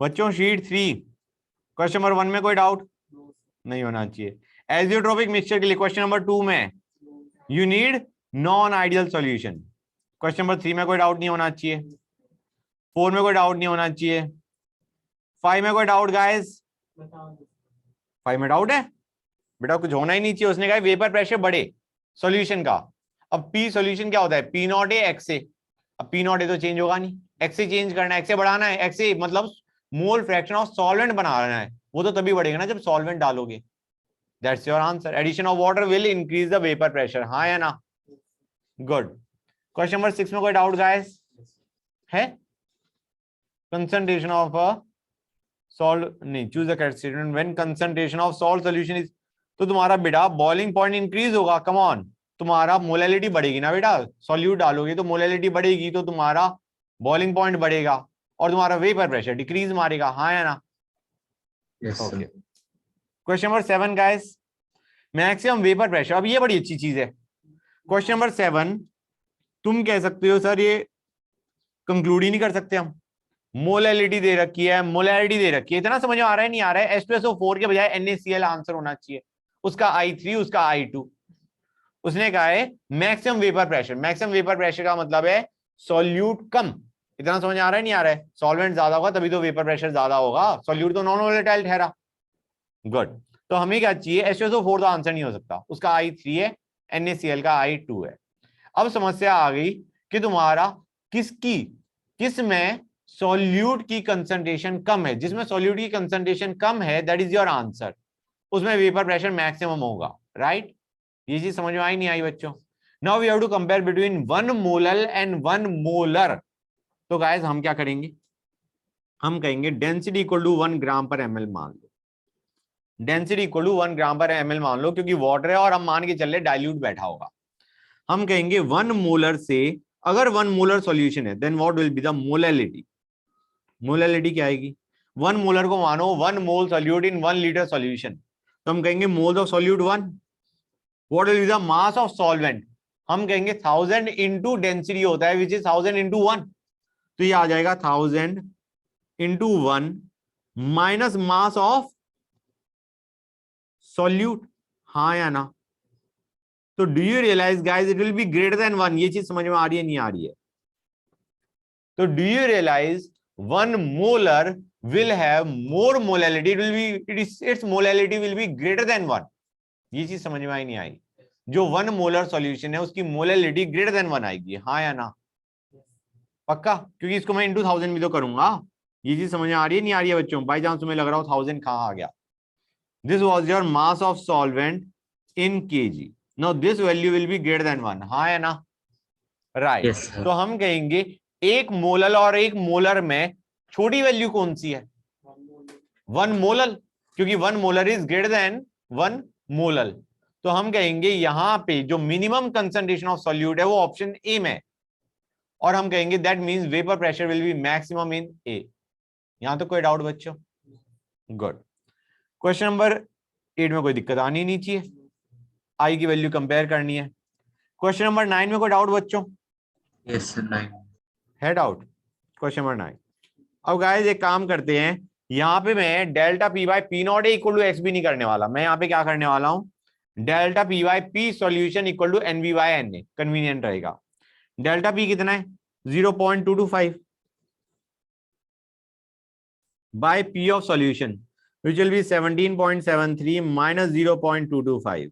बच्चों sheet 3 question number 1 में कोई डाउट नहीं होना चाहिए। एजियोट्रोपिक मिक्सचर के लिए क्वेश्चन नंबर 2 में you need non ideal solution. Question number 3 में कोई डाउट नहीं होना चाहिए। 4 में कोई डाउट नहीं होना चाहिए। 5 में कोई डाउट गाइस? 5 में डाउट है बेटा? कुछ होना ही नहीं चाहिए। उसने कहा वेपर प्रेशर बढ़े सॉल्यूशन का। अब पी सॉल्यूशन क्या होता है? पी नॉट ए एक्स ए। अब पी नॉट ए तो चेंज होगा नहीं, एक्स ए चेंज करना है, एक्स ए बढ़ाना है। एक्स ए मतलब मोल फ्रैक्शन ऑफ सॉल्वेंट बनाना है, वो तो तभी बढ़ेगा ना जब सॉल्वेंट डालोगे। That's your answer. Addition of water will increase the vapour pressure, हाँ या ना? गुड। क्वेश्चन नंबर 6 में कोई डाउट गाइस है? कंसंट्रेशन ऑफ सॉल्ट नहीं, choose the correct statement when concentration of salt solution is. तो तुम्हारा बेटा बॉइलिंग पॉइंट इंक्रीज होगा, कम ऑन, तुम्हारा मोलैलिटी बढ़ेगी ना बेटा। सॉल्यूट डालोगे तो मोलैलिटी बढ़ेगी, तो तुम्हारा बॉइलिंग पॉइंट बढ़ेगा और तुम्हारा वेपर प्रेशर डिक्रीज मारेगा, हाँ या ना? Okay. Question number 7 guys, maximum vapour pressure. अब ये बड़ी अच्छी चीज है। क्वेश्चन नंबर 7 तुम कह सकते हो सर ये कंक्लूड ही नहीं कर सकते हम। मोलैलिटी दे रखी है, मोलैलिटी दे रखी है, इतना समझ में आ रहा है नहीं आ रहा है? H2SO4 के बजाय NaCl आंसर होना चाहिए, उसका I3 उसका I2। उसने कहा है maximum vapour pressure. Maximum vapour pressure का मतलब है सॉल्यूट कम। इतना समझ आ रहा है नहीं आ रहा है? सॉल्वेंट ज्यादा होगा तभी तो वेपर प्रेशर ज्यादा होगा, सॉल्यूट तो नॉन वोलेटाइल ठहरा। गुड। तो हमें क्या चाहिए? H2SO4 तो आंसर नहीं हो सकता, उसका I3 है, NaCl का I2 है। अब समस्या आ गई कि तुम्हारा किस में सॉल्यूट की कंसंट्रेशन कम है। जिसमें सॉल्यूट की कंसंट्रेशन कम है दैट इज योर आंसर, उसमें वेपर प्रेशर मैक्सिमम होगा, राइट? ये चीज समझ में आई नहीं आई बच्चों? Now we have to compare between 1 molar and 1 molar. तो गाइस हम क्या करेंगे? हम कहेंगे डेंसिटी इक्वल टू 1 ग्राम पर ml मान लो। डेंसिटी इक्वल टू 1 ग्राम पर ml मान लो, क्योंकि वाटर है और हम मान के चल रहे डाइल्यूट बैठा होगा। हम कहेंगे 1 मोलर से, अगर 1 मोलर सॉल्यूशन है then what will be the molality. Molality क्या आएगी? 1 मोलर को मानो 1 mole solute in 1 litre solution, तो हम कहेंगे moles of solute 1। What will be the mass of solvent? हम कहेंगे 1000 इंटू डेंसिटी होता है विच इज 1000 इंटू 1, तो ये आ जाएगा 1000 into 1 minus mass of solute, हाँ या ना? तो do you realise guys it will be greater than 1। ये चीज समझ में आ रही है नहीं आ रही है? तो do you realise 1 molar will have more molality, it will be its molality will be greater than 1। ये चीज समझ में आई नहीं आई? जो 1 मोलर सॉल्यूशन है उसकी मोलैलिटी ग्रेटर देन 1 आएगी, हाँ या ना? पक्का? क्योंकि इसको मैं इंटू 1000 भी तो करूंगा। ये चीज समझ में आ रही है नहीं आ रही है बच्चों? बाई चांस तुम्हें लग रहा हो 1000 कहां आ गया। This was your mass of solvent in kg, now this value will be greater than 1, हाँ या ना? राइट। तो हम कहेंगे 1 मोलर और 1 मोलर में छोटी वैल्यू कौन सी है? 1 मोलर, क्योंकि 1 molar is greater than 1 molar. तो हम कहेंगे यहां पे जो मिनिमम कंसंट्रेशन ऑफ सॉल्यूट है वो ऑप्शन ए में, और हम कहेंगे that means vapour pressure will be maximum in A. यहां तो कोई डाउट बच्चों? गुड। क्वेश्चन नंबर 8 में कोई दिक्कत आनी नहीं चाहिए, आई की वैल्यू कंपेयर करनी है। क्वेश्चन नंबर 9 में कोई डाउट बच्चों? यस 9 है डाउट? Question number 9। अब गाइस एक काम करते हैं, यहां पे मैं delta P by P not equal to X भी नहीं करने वाला। मैं यहां पे क्या करने वाला हूं? Delta P by P solution equal to N B by N A, convenient रहेगा। डेल्टा पी कितना है? 0.225 by P of solution which will be 17.73 minus 0.225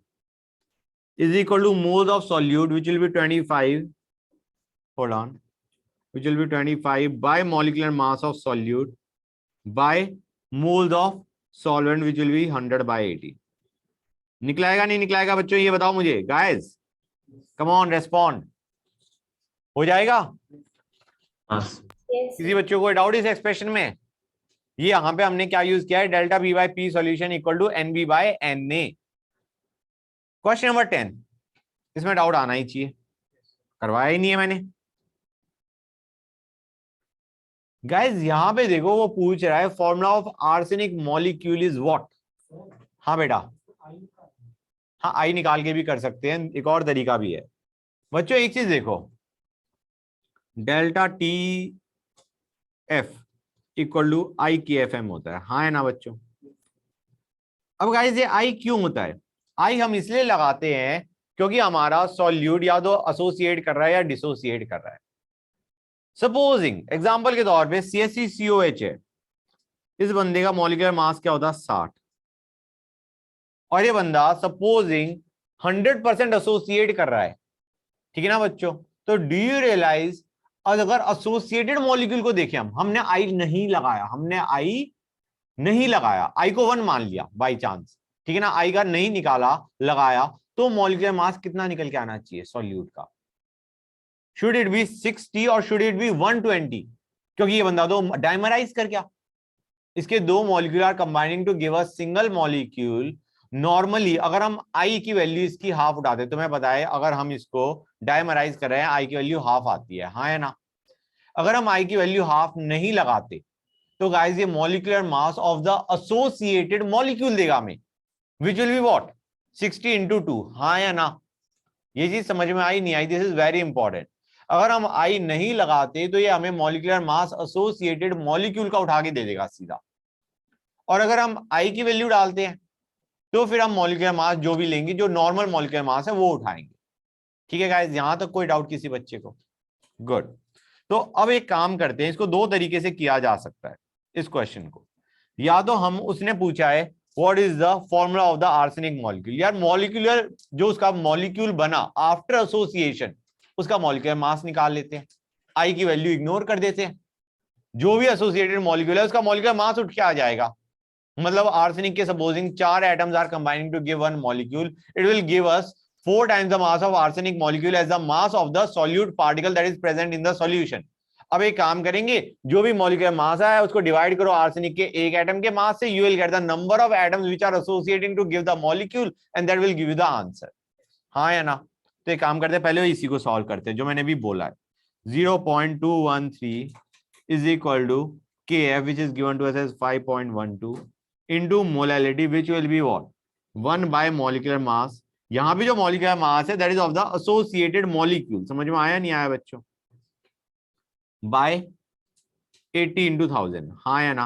is equal to moles of solute which will be 25, hold on, which will be 25 by molecular mass of solute by moles of solvent which will be 100 by 80। निकलाएगा नहीं निकलाएगा बच्चों ये बताओ मुझे guys, come on respond. हो जाएगा? किसी बच्चों को डाउट इस एक्सप्रेशन में? ये यहां पे हमने क्या यूज किया है? Delta B by P solution equal to N B by N A. Question number 10, इसमें डाउट आना ही चाहिए, करवाया ही नहीं है मैंने। गाइस यहां पे देखो वो पूछ रहा है formula of arsenic molecule is what. हाँ बेटा, हाँ आई निकाल के भी कर सकते हैं, एक और तरीका भी है बच्चों। एक चीज देखो, delta T F equal to I K F M होता है, हाँ है ना बच्चों। अब गाइस ये आई क्यों होता है? आई हम इसलिए लगाते हैं क्योंकि हमारा सॉल्यूट या तो एसोसिएट कर रहा है या डिसोसिएट कर रहा है। सपोजिंग एग्जांपल के तौर पे CH3COH है, इस बंदे का मॉलिक्यूलर मास क्या होता है 60, और ये बंदा सपोजिंग 100% एसोसिएट कर रहा है, ठीक है ना बच्चों। तो डू यू रियलाइज अगर एसोसिएटेड मॉलिक्यूल को देखें हमने आई नहीं लगाया, आई को 1 मान लिया बाई चांस, ठीक है ना, आई का नहीं निकाला लगाया, तो मॉलिक्यूलर मास कितना निकल के आना चाहिए सॉल्यूट का? शुड इट बी 60 और शुड इट बी 120? क्योंकि ये बंदा तो डाइमराइज कर गया, इसके दो molecule are combining to give a single molecule. Normally अगर हम आई की वैल्यू इसकी हाफ उठाते, तो मैं बताया अगर हम इसको डाइमराइज कर रहे हैं आई की वैल्यू हाफ आती है, हाँ है ना। अगर हम आई की वैल्यू हाफ नहीं लगाते तो गाइस ये molecular mass of the associated molecule देगा हमें, विच विल बी व्हाट 60 इंटू 2, हाँ या ना। ये चीज समझ में आई नहीं आई? This is very important. अगर हम आई नहीं लगाते तो ये हमें मॉलिक्यूलर मास एसोसिएटेड मॉलिक्यूल का उठा के दे देगा सीधा, और अगर हम आई की वैल्यू डालते हैं तो फिर हम मॉलिक्यूलर मास जो भी लेंगे, जो नॉर्मल मॉलिक्यूलर मास है वो उठाएंगे। ठीक है गाइस, यहां तक कोई डाउट किसी बच्चे को? गुड। तो अब एक काम करते हैं, इसको दो तरीके से किया जा सकता है इस क्वेश्चन को। या तो हम, उसने पूछा है what is the formula of the arsenic molecule, यार मॉलिक्यूलर जो उसका मॉलिक्यूल बना आफ्टर एसोसिएशन, उसका मॉलिक्यूलर मास निकाल लेते हैं, आई की वैल्यू इग्नोर कर देते हैं, जो भी एसोसिएटेड मॉलिक्यूल है उसका मॉलिक्यूलर मास उठ के आ जाएगा। मतलब आर्सेनिक के supposing 4 atoms are combining to give one molecule, it will give us 4 times the mass of arsenic molecule as the mass of the solute particle that is present in the solution. अब एक काम करेंगे, जो भी molecular mass है उसको divide करो arsenic के एक एटम के मास से, you will get the number of atoms which are associating to give the molecule and that will give you the answer, हाँ या ना। तो एक काम करते हैं, पहले इसी को सॉल्व करते हैं जो मैंने भी बोला है। 0.213 is equal to Kf which is given to us as 5.12 into molality which will be what 1 by molecular mass। यहां पे जो molecular mass है that is of the associated molecule, समझ में आया नहीं आया बच्चों? by 80 into 1000, हाँ या ना।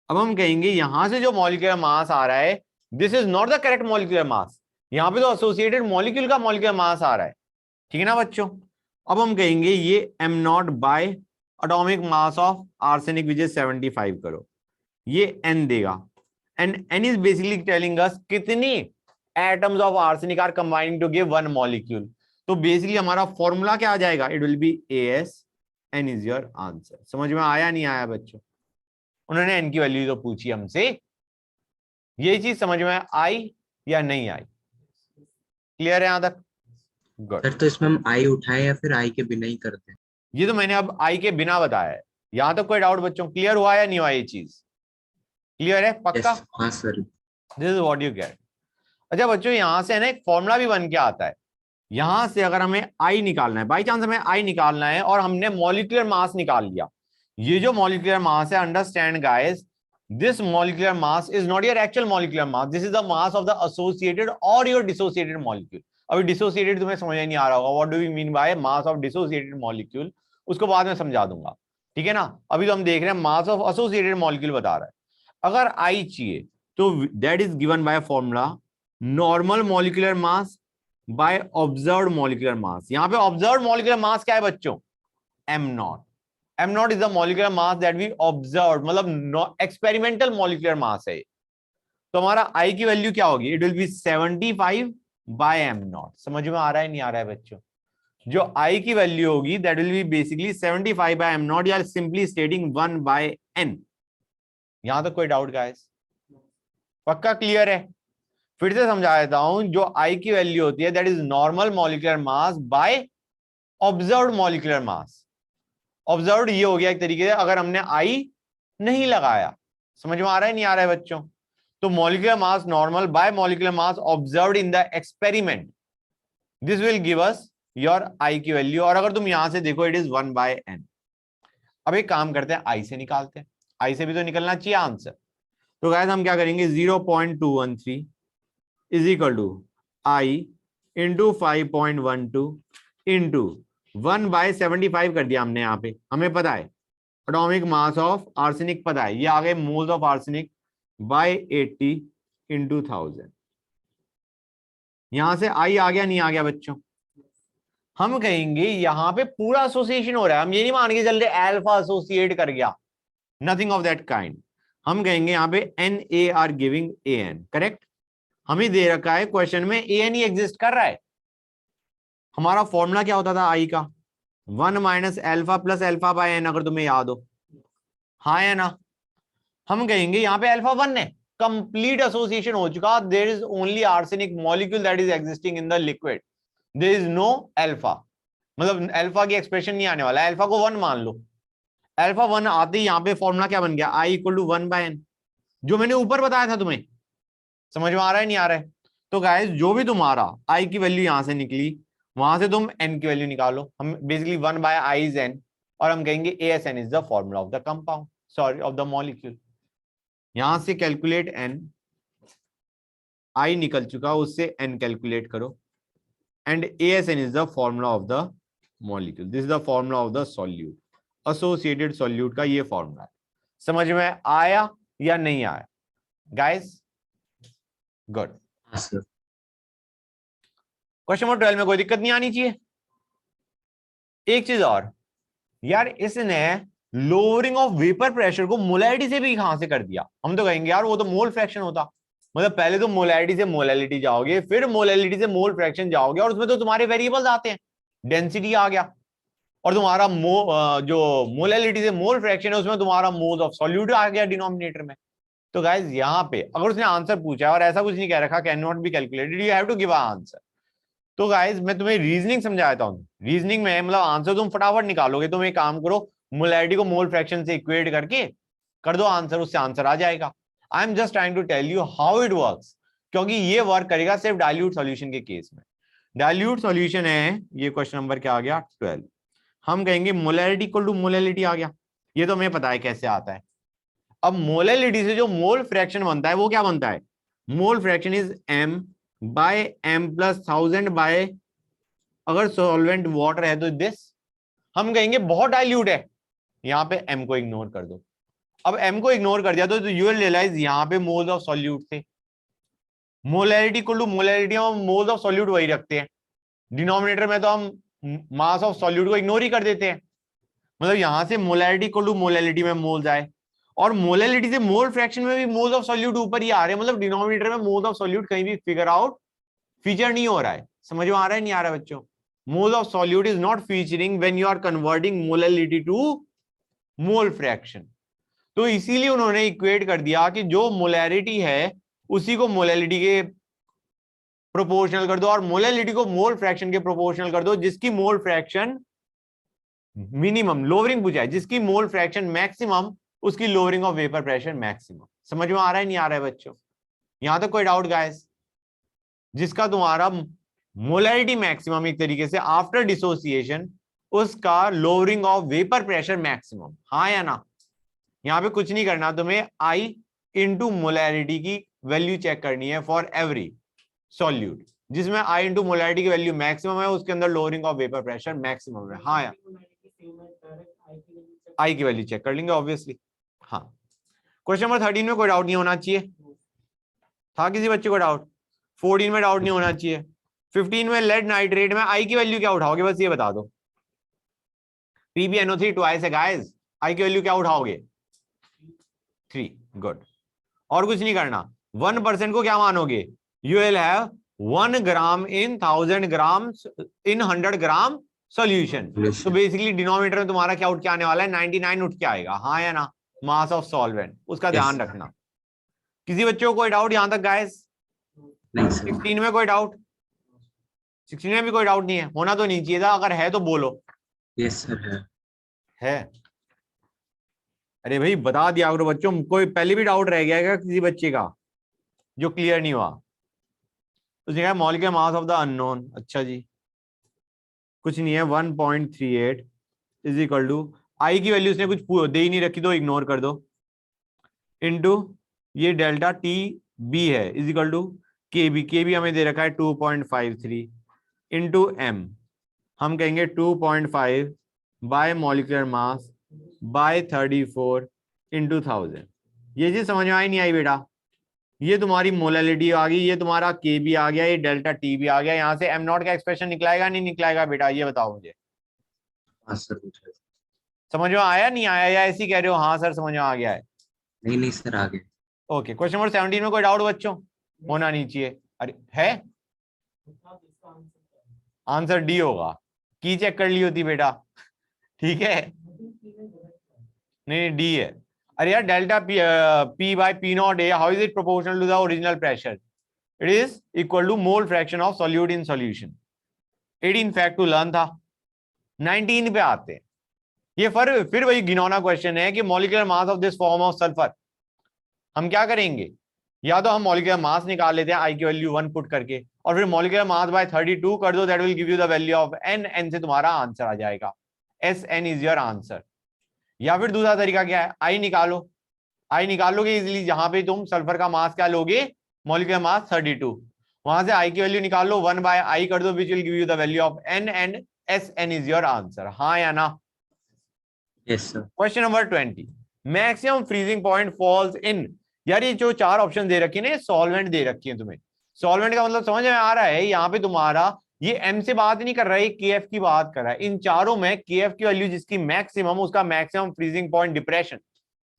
अब हम कहेंगे यहां से जो molecular mass आ रहा है this is not the correct molecular mass, यहां पे तो associated molecule का molecular mass आ रहा है, ठीक है ना बच्चों। अब हम कहेंगे ये m not by atomic mass of arsenic which is 75 करो, ये n देगा, and n is basically telling us कितनी atoms of arsenic are combining to give one molecule. तो बेसिकली हमारा फॉर्मूला क्या आ जाएगा, it will be AS, n is your answer. समझ में आया नहीं आया बच्चों? उन्होंने n की वैल्यू तो पूछी हमसे, ये चीज समझ में आई या नहीं आई? क्लियर है यहां तक? गुड। सर तो इसमें हम आई उठाए या फिर आई के बिना ही करते हैं? ये तो मैंने अब आई के बिना बताया है। यहां तक कोई डाउट बच्चों? क्लियर हुआ या नहीं हुआ? ये चीज क्लियर है पक्का? हाँ sir. This is what you get. अच्छा बच्चों, यहां से ना एक फॉर्मूला भी बन के आता है। यहां से अगर हमें आई निकालना है, बाई चांस हमें आई निकालना है और हमने मॉलिक्यूलर मास निकाल लिया, ये जो मॉलिक्यूलर मास है, understand guys, this molecular mass is not your actual molecular mass, this is the mass of the associated और योर डिसोसिएटेड मॉलिक्यूल। अभी डिसोसिएटेड तुम्हें समझ नहीं आ रहा होगा, what do we mean by mass of dissociated molecule, उसको बाद में समझा दूंगा, ठीक है ना। अभी तो हम देख रहे हैं मास ऑफ एसोसिएटेड मॉलिक्यूल बता रहा है। अगर आई चाहिए तो that is given by formula normal molecular mass by observed molecular mass. यहां पे ऑब्जर्व्ड मॉलिक्यूलर मास क्या है बच्चों? m naught. m naught is the molecular mass that we observe, मतलब एक्सपेरिमेंटल मॉलिक्यूलर मास है। तो हमारा I की वैल्यू क्या होगी? It will be 75 by m naught. समझ में आ रहा है नहीं आ रहा है बच्चों? जो I की वैल्यू होगी that will be basically 75 by m naught, या सिंपली स्टेटिंग 1 बाय n। यहां तक कोई डाउट गाइस? पक्का क्लियर है? फिर से समझा देता हूं, जो I की वैल्यू होती है that is normal molecular mass by observed molecular mass. Observed ये हो गया एक तरीके से अगर हमने I नहीं लगाया। समझ में आ रहा है नहीं आ रहा है बच्चों? तो molecular mass normal bye molecular mass observed in the experiment, this will give us your I की वैल्यू। और अगर तुम यहां से देखो इट इज 1 बाय n। अब एक काम करते हैं, I से निकालते हैं, I से भी तो निकलना चाहिए आंसर। तो गाइस हम क्या करेंगे, 0.213 is equal to I into 5.12 into 1 by 75 कर दिया हमने। यहाँ पे हमें पता है एटॉमिक मास ऑफ आर्सेनिक पता है, ये आ गए moles of arsenic by 80 into 1000। यहां से आई आ गया, नहीं आ गया बच्चों? हम कहेंगे यहां पे पूरा एसोसिएशन हो रहा है, हम ये नहीं मान के चल रहे अल्फा एसोसिएट कर गया, नथिंग ऑफ दैट काइंड। हम कहेंगे यहाँ पे N A are giving A N, correct. हमें दे रखा है क्वेश्चन में ए एन ही एग्जिस्ट कर रहा है। हमारा फॉर्मूला क्या होता था आई का? 1 minus alpha plus alpha by N, अगर तुम्हें याद हो, हाँ या ना? हम कहेंगे यहाँ पे अल्फा 1 है, कंप्लीट एसोसिएशन हो चुका, there is only arsenic molecule that is existing in the liquid, there is no alpha, मतलब अल्फा की एक्सप्रेशन नहीं आने वाला है, अल्फा को 1 मान लो। अल्फा 1 आते ही यहाँ पे फॉर्मूला क्या बन गया? I equal to 1 bye N, जो मैंने ऊपर बताया था तुम्हें। समझ में आ रहा है नहीं आ रहा है? तो गाइस जो भी तुम्हारा आई की वैल्यू यहां से निकली, वहां से तुम एन की वैल्यू निकालो। हम basically 1 by I is N, और हम कहेंगे A S N is the formula of the compound, sorry of the molecule. यहां से कैलकुलेट एन, आई निकल चुका, उससे एन कैलकुलेट करो, and A S N is the formula of the molecule, this is the formula of the solute, associated solute का ये formula है। समझ में आया या नहीं आया गाइस? गुड। हाँ सर। क्वेश्चन नंबर 12 में कोई दिक्कत नहीं आनी चाहिए। एक चीज और यार, इसने लोअरिंग ऑफ वेपर प्रेशर को मोलैरिटी से भी कहां से कर दिया? हम तो कहेंगे यार वो तो मोल फ्रैक्शन होता, मतलब पहले तो मोलैरिटी से मोलैलिटी जाओगे, फिर मोलैलिटी से मोल फ्रैक्शन जाओगे, और उसमें तो तुम्हारे वेरिएबल्स आते हैं, डेंसिटी आ गया, और तुम्हारा जो मोलैलिटी से मोल फ्रैक्शन है उसमें तुम्हारा मोल्स ऑफ सॉल्यूट आ गया डिनोमिनेटर में। तो गाइस यहाँ पे अगर उसने आंसर पूछा है और ऐसा कुछ नहीं कह रखा can not be calculated, you have to give answer. तो गाइस मैं तुम्हें रीजनिंग समझाता हूँ, रीजनिंग में मतलब आंसर तुम फटाफट निकालोगे। तुम एक काम करो, मोलैरिटी को मोल फ्रैक्शन से इक्वेट करके कर दो आंसर, उससे आंसर आ जाएगा। I am just trying to tell you how it works, क्योंकि ये वर्क करेगा सिर्फ डाइल्यूट सॉल्यूशन के केस में। डाइल्यूट सॉल्यूशन है ये, क्वेश्चन नंबर क्या आ गया 12। हम कहेंगे मोलैरिटी इक्वल टू मोलैलिटी आ गया, ये तो हमें पता है कैसे आता है। अब मोलैलिटी से जो मोल फ्रैक्शन बनता है वो क्या बनता है? Mole fraction is m by m plus 1000 by, अगर सॉल्वेंट वाटर है तो दिस। हम कहेंगे बहुत डाइल्यूट है, यहां पे m को इग्नोर कर दो। अब m को इग्नोर कर दिया तो यू विल रियलाइज यहां पे मोल्स ऑफ सॉल्यूट थे। मोलैरिटी इक्वल टू मोलैरिटी, हम मोल्स ऑफ सॉल्यूट वही रखते हैं, डिनोमिनेटर में तो हम मास ऑफ सॉल्यूट को इग्नोर ही कर देते हैं। मतलब यहां से मोलैरिटी इक्वल टू मोलैलिटी में मोल्स आए, और मोलैलिटी से मोल फ्रैक्शन में भी मोल्स ऑफ सॉल्यूट ऊपर ही आ रहे हैं, मतलब डिनोमिनेटर में मोल्स ऑफ सॉल्यूट कहीं भी फिगर आउट फीचर नहीं हो रहा है। समझ में आ रहा है नहीं आ रहा है बच्चों? Mole of solute is not featuring when you are converting molality to mole fraction. तो इसीलिए उन्होंने इक्वेट कर दिया कि जो मोलैरिटी है उसी को मोलैलिटी के प्रोपोर्शनल कर दो, और मोलैलिटी को मोल फ्रैक्शन के प्रोपोर्शनल कर दो, जिसकी मोल फ्रैक्शन मिनिमम, लोअरिंग पूछा है, जिसकी मोल फ्रैक्शन मैक्सिमम उसकी lowering of vapour pressure maximum. समझ में आ रहा है नहीं आ रहा है बच्चों? यहां तक कोई डाउट गाइस? जिसका तुम्हारा मोलैरिटी मैक्सिमम एक तरीके से आफ्टर डिसोसिएशन, उसका lowering of vapour pressure maximum, हाँ या ना? यहां पे कुछ नहीं करना तुम्हें, आई इंटू मोलैरिटी की वैल्यू चेक करनी है फॉर एवरी सॉल्यूट, जिसमें आई इंटू मोलैरिटी की वैल्यू मैक्सिमम है, उसके अंदर lowering of vapour pressure maximum है, हाँ या? आई की वैल्यू चेक कर लेंगे ऑब्वियसली। हाँ, क्वेश्चन नंबर 13 में कोई डाउट नहीं होना चाहिए, था किसी बच्चे को डाउट? 14 में डाउट नहीं होना चाहिए। 15 में लेड नाइट्रेट में आई की वैल्यू क्या उठाओगे, बस ये बता दो। PbNO3 ट्वाइस है गाइस, आई की वैल्यू क्या उठाओगे? 3। गुड, और कुछ नहीं करना। 1% को क्या मानोगे? You will have 1 gram in 1000 gram in 100 gram solution. तो बेसिकली डिनोमिनेटर में तुम्हारा क्या उठ के आने वाला है? 99 उठ के आएगा, हाँ या ना? मास ऑफ सॉल्वेंट, उसका ध्यान रखना। किसी बच्चे को कोई डाउट यहां तक गाइस? 16 में कोई डाउट? 16 में भी कोई डाउट नहीं है? होना तो नहीं चाहिए था, अगर है तो बोलो। यस सर है? अरे भाई बता दिया करो बच्चों, कोई पहले भी डाउट रह गया क्या किसी बच्चे का जो क्लियर नहीं हुआ? उसने कहा molecular mass of the unknown, अच्छा जी कुछ नहीं है, 1.38 इज इक्वल टू, आई की वैल्यू उसने कुछ दे ही नहीं रखी तो इग्नोर कर दो, इनटू ये डेल्टा टी बी है is equal to K B हमें दे रखा है 2.53 इनटू एम, हम कहेंगे 2.5 bye molecular mass bye 34 into 1000। ये चीज समझ में आई नहीं आई बेटा? ये तुम्हारी मोलैलिटी आ गई, ये तुम्हारा के भी आ गया, ये डेल्टा टी भी आ गया। यहाँ से एम नॉट का एक्सप्रेशन निकलाएगा नहीं निकलाएगा बेटा, ये बताओ मुझे। हाँ सर मुझे समझ में आया नहीं आया, या ऐसे ही कह रहे हो हाँ सर समझ में आ गया है? नहीं नहीं सर आगे। ओके, क्वेश्चन नंबर 17 में कोई डाउट बच्चों? होना नहीं चाहिए। अरे है, आंसर डी होगा। की चेक कर ली होती बेटा, ठीक है? नहीं डी है। अरे यार delta P by P naught A, how is it proportional to the original pressure? It is equal to mole fraction of solute in solution. 18 fact to learn था। 19 पे आते हैं। ये फिर वही घिनौना क्वेश्चन है कि molecular mass of this form of sulphur. हम क्या करेंगे, या तो हम मॉलिक्यूलर मास निकाल लेते हैं आई की वैल्यू 1 पुट करके, और फिर मॉलिक्यूलर मास बाय 32 कर दो, that will give you the value of N. N से तुम्हारा आंसर आ जाएगा, S N is your answer. या फिर दूसरा तरीका क्या है, आई निकालो। आई निकालोगे इजिली, जहां पे तुम सल्फर का मास क्या लोगे, मॉलिक्यूलर मास 32, वहां से आई की वैल्यू निकाल लो, 1 बाय आई कर दो, which will give you the value of N, and S N is your answer. हाँ या ना? Yes sir. Question number 20, maximum freezing point falls in. यार ये जो 4 ऑप्शन दे रखी है ना, सॉल्वेंट दे रखी है तुम्हें। सॉल्वेंट का मतलब समझ में आ रहा है? यहाँ पे तुम्हारा ये एम से बात नहीं कर रहा है, के एफ की बात कर रहा है। इन चारों में के एफ की वैल्यू जिसकी मैक्सिमम, उसका मैक्सिमम फ्रीजिंग पॉइंट डिप्रेशन।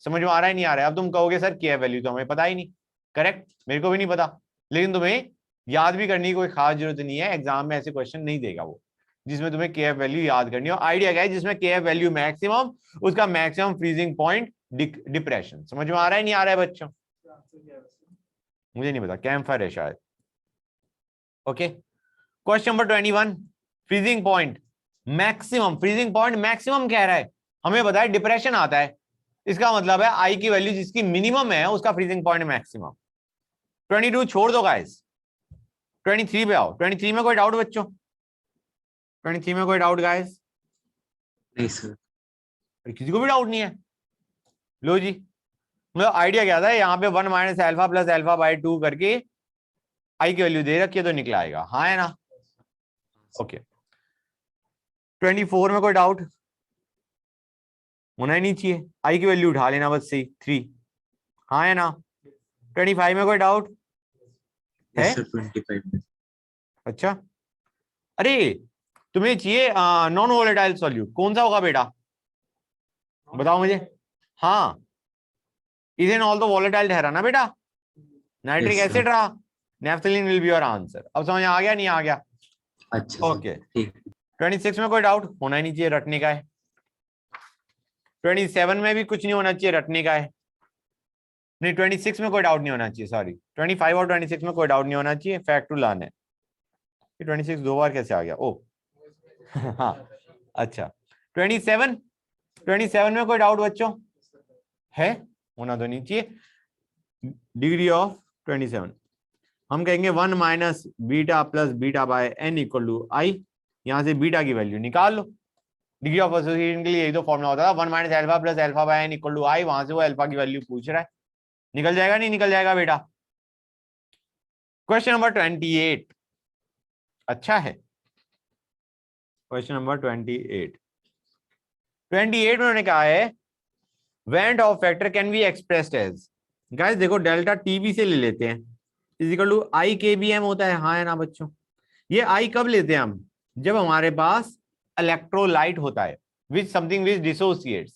समझ में आ रहा है नहीं आ रहा है? अब तुम कहोगे सर के एफ वैल्यू तो हमें पता ही नहीं। करेक्ट, मेरे को भी नहीं पता, लेकिन तुम्हें याद भी करने की कोई खास जरूरत नहीं है। एग्जाम में ऐसे क्वेश्चन नहीं देगा वो जिसमें तुम्हें के एफ वैल्यू याद करनी है। आइडिया क्या है, जिसमें के एफ वैल्यू मैक्सिमम, उसका मैक्सिमम फ्रीजिंग पॉइंट डिप्रेशन। समझ में आ रहा है नहीं आ रहा है बच्चों? मुझे नहीं पता, कैम्फर है शायद। Okay, question number 21, freezing point maximum. Freezing point maximum कह रहा है, हमें पता है डिप्रेशन आता है, इसका मतलब है आई की वैल्यू जिसकी मिनिमम है उसका फ्रीजिंग पॉइंट मैक्सिमम। 22 छोड़ दो गाइस, 23 पे आओ। 23 में कोई डाउट बच्चों? 23 में कोई डाउट गाइस? नहीं सर। किसी को भी डाउट नहीं है? लो जी, मतलब आइडिया क्या था, यहाँ पे 1 minus alpha plus alpha by 2 करके आई की वैल्यू दे रखी है तो निकला आएगा। हाँ है ना? ओके, 24 में कोई डाउट? होना ही नहीं चाहिए, आई की वैल्यू उठा लेना बस सही, 3। हाँ है ना? 25 में कोई डाउट है? यस सर 25 में। अच्छा, अरे तुम्हें चाहिए नॉन वोलेटाइल सॉल्यूट, कौन सा होगा बेटा बताओ मुझे? हाँ, इथेनॉल तो वोलेटाइल ठहरा ना बेटा, नाइट्रिक Yes, sir. एसिड रहा, naphthalene will be your answer. अब समझ आ गया नहीं आ गया? अच्छा ओके, ठीक। 26 में कोई डाउट? होना ही नहीं चाहिए, रटने का है। 27 में भी कुछ नहीं होना चाहिए, रटने का है। नहीं 26 में कोई डाउट नहीं होना चाहिए, सॉरी 25 और 26 में कोई डाउट नहीं होना चाहिए, फैक्ट टू लर्न है। 26 दो बार कैसे आ गया? ओ हाँ अच्छा, 27 में कोई डाउट बच्चों है? होना तो नहीं चाहिए। डिग्री ऑफ 27 हम कहेंगे 1 minus beta plus beta by N equal to I. यहां से बीटा की वैल्यू निकाल लो। डिग्री ऑफ एसोसिएशन के लिए यही तो फॉर्मूला होता था, 1 minus alpha plus alpha by N equal to I. वहां से वो अल्फा की वैल्यू पूछ रहा है, निकल जाएगा नहीं निकल जाएगा बेटा? क्वेश्चन नंबर 28 अच्छा है। क्वेश्चन नंबर 28 में उन्होंने कहा है van't Hoff factor can be expressed as. Guys देखो डेल्टा टीबी से ले लेते हैं, इज इक्वल टू आई के बी एम होता है। हाँ है ना बच्चों? ये आई कब लेते हैं हम? जब हमारे पास इलेक्ट्रोलाइट होता है विच समथिंग विच डिसोसिएट्स,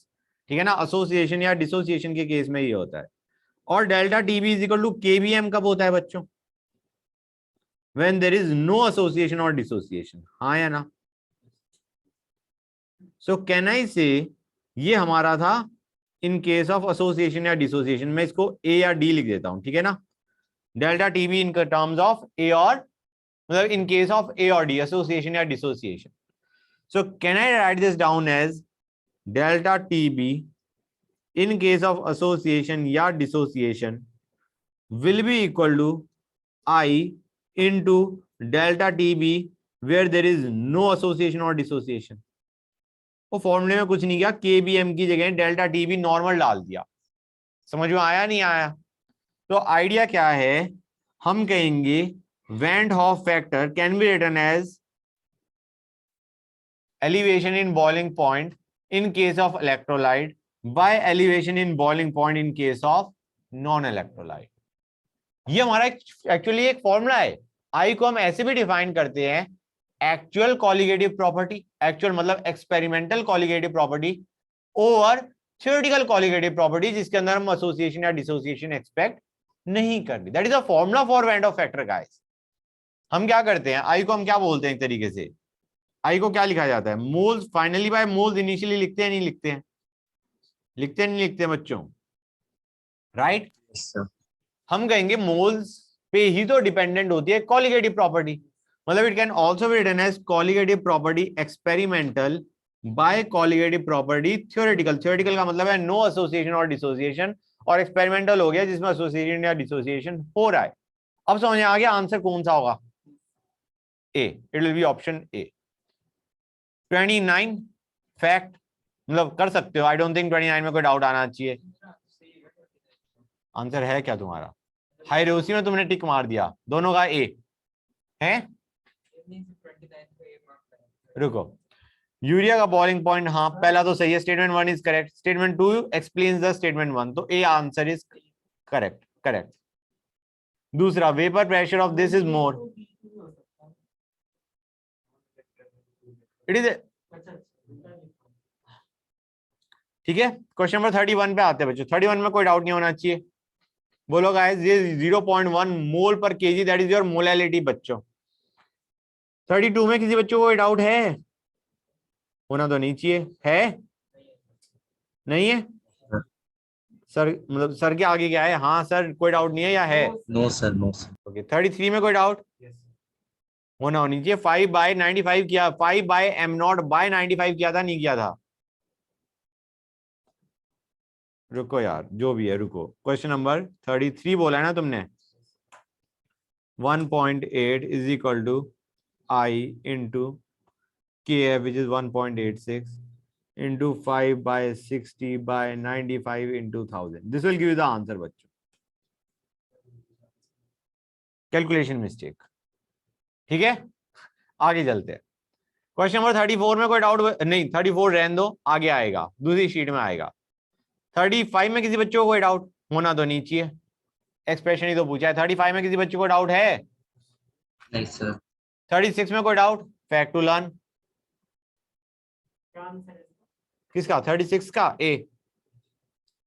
ठीक है ना? एसोसिएशन या डिसोसिएशन के केस में ये होता है। और delta T B is equal to K B M कब होता है बच्चों? when there is no association or dissociation। हाँ या ना? so can I say ये हमारा था इन केस ऑफ एसोसिएशन या डिसोसिएशन। मैं इसको ए या डी लिख देता हूं, ठीक है ना? Delta TB in terms of A और, मतलब इन केस ऑफ ए और डी, एसोसिएशन या dissociation. so can I write this down as delta TB in case of association या dissociation will be equal to I into delta TB where there is no association or dissociation। वो फॉर्मूले में कुछ नहीं किया, KBM की जगह delta TB normal डाल दिया। समझ में आया नहीं आया? तो आइडिया क्या है, हम कहेंगे van't Hoff factor can be written as elevation in boiling point in case of electrolyte, by elevation in boiling point in case of non electrolyte. ये हमारा एक्चुअली एक फॉर्मूला है. आई को हम ऐसे भी डिफाइन करते हैं, एक्चुअल कॉलिगेटिव प्रॉपर्टी, एक्चुअल मतलब experimental colligative property over theoretical colligative property, जिसके अंदर हम एसोसिएशन या डिसोसिएशन एक्सपेक्ट नहीं करते. That is a formula for van Hoff factor guys. हम क्या करते हैं, आई को हम क्या बोलते हैं, एक तरीके से आई को क्या लिखा जाता है, moles finally by moles initially लिखते हैं, नहीं लिखते हैं, लिखते हैं नहीं लिखते हैं बच्चों, राइट? Yes, sir. हम कहेंगे मोल्स पे ही तो डिपेंडेंट होती है कॉलिगेटिव प्रॉपर्टी. मतलब it can also be written as colligative property experimental by colligative property theoretical. Theoretical का मतलब है नो एसोसिएशन और डिसोसिएशन, और एक्सपेरिमेंटल हो गया जिसमें एसोसिएशन या डिसोसिएशन हो रहा है. अब समझ आ गया आंसर कौन सा होगा? A. It will be option A. 29 fact, मतलब कर सकते हो. आई डोंट थिंक 29 में कोई डाउट आना चाहिए. आंसर है क्या तुम्हारा? हाइड्रोसी में तुमने टिक मार दिया, दोनों का ए है. रुको, यूरिया का बॉइलिंग पॉइंट, हाँ पहला तो सही है. Statement 1 is correct. Statement 2 explains the statement 1, तो A answer is correct. Correct. दूसरा, vapour pressure of this is more. It is ठीक है. क्वेश्चन नंबर 31 पे आते हैं बच्चों. 31 में कोई डाउट नहीं होना चाहिए. बोलो गाइस, ये 0.1 मोल पर KG, that is your molality बच्चों. 32 में किसी बच्चों को कोई डाउट है? होना तो नहीं चाहिए. है? नहीं है सर? मतलब सर के आगे क्या है? हाँ सर, कोई डाउट नहीं है या है? No, sir. No, sir. Okay. 33 में कोई डाउट होना होनी चाहिए. 5/95 किया, 5/m0/95 किया था, नहीं किया था? रुको यार, जो भी है रुको. क्वेश्चन नंबर 33 बोला है ना तुमने. 1.8 is equal to I into KF, which is 1.86 into 5/60/95 into 1000. This will give you the answer बच्चों. Calculation mistake. ठीक है, आगे चलते हैं. क्वेश्चन नंबर 34 में कोई डाउट नहीं? 34 रहने दो, आगे आएगा, दूसरी शीट में आएगा. 35 में किसी बच्चों को कोई डाउट होना तो नहीं चाहिए, एक्सप्रेशन ही तो पूछा है. 35 में किसी बच्चों को डाउट है? नहीं सर. 36 में कोई डाउट? Fact to learn. किसका? 36 का ए.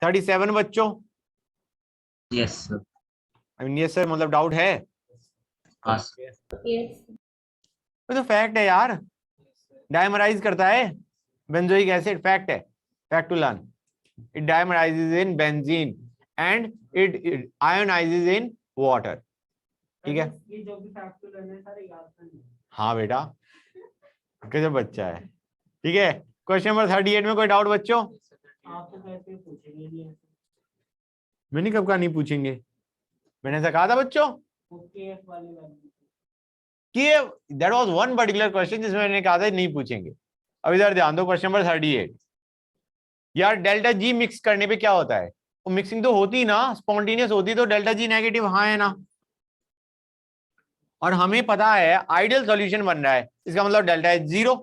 37 बच्चों? Yes sir. I mean yes sir, मतलब डाउट है? हाँ. तो फैक्ट है यार, डायमराइज करता है बेंजोइक एसिड. फैक्ट है. Fact to learn. It dimerises in benzene and it ionises in water. ठीक है. ये जो भी फैक्ट टू लर्न है सारे याद करने. हाँ बेटा, गजब बच्चा है. ठीक है. क्वेश्चन नंबर 38 में कोई डाउट बच्चों? आप तो कहते हैं पूछेंगे नहीं. मैंने कब कहा नहीं पूछेंगे? मैंने ऐसा कहा था बच्चों केएफ वाली वैल्यू कि that was one particular question जिसमें मैंने कहा था नहीं पूछेंगे. अब इधर ध्यान दो. Question number 38. यार डेल्टा जी मिक्स करने पे क्या होता है? वो मिक्सिंग तो होती ना, स्पॉन्टेनियस होती, तो डेल्टा जी नेगेटिव हाँ है ना. और हमें पता है आइडियल सॉल्यूशन बन रहा है, इसका मतलब डेल्टा एच 0.